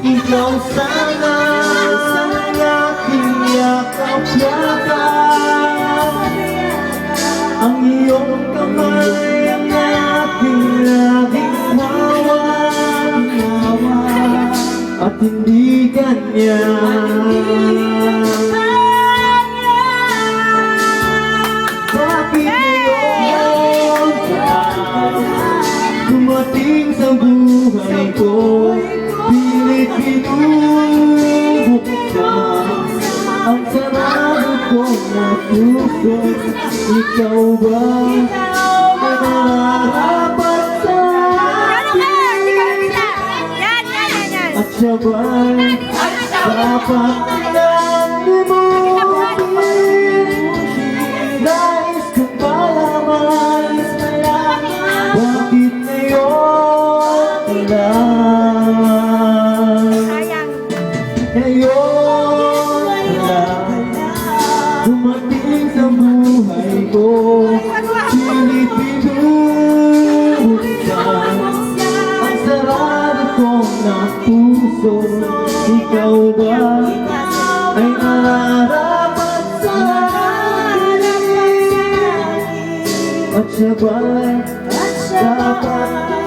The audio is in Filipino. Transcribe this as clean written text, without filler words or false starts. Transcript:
Ikaw sana ang aking yakap-yakap, ang iyong kamay ang aking laging hawak, at hindi ganyan. Bakit ngayon dumating sa buhay ko, pilit binubuksan ang sarado kong na puso? Ikaw ba ay nararapat sa akin? At siya ba'y dapat nang limutin? Nais kong malaman, bakit ngayon lang? Ngayon lang dumating sa buhay ko, pilit binubuksan ang sarado kong na puso. Ikaw ba ay nararapat sa akin? At siya ba'y dapat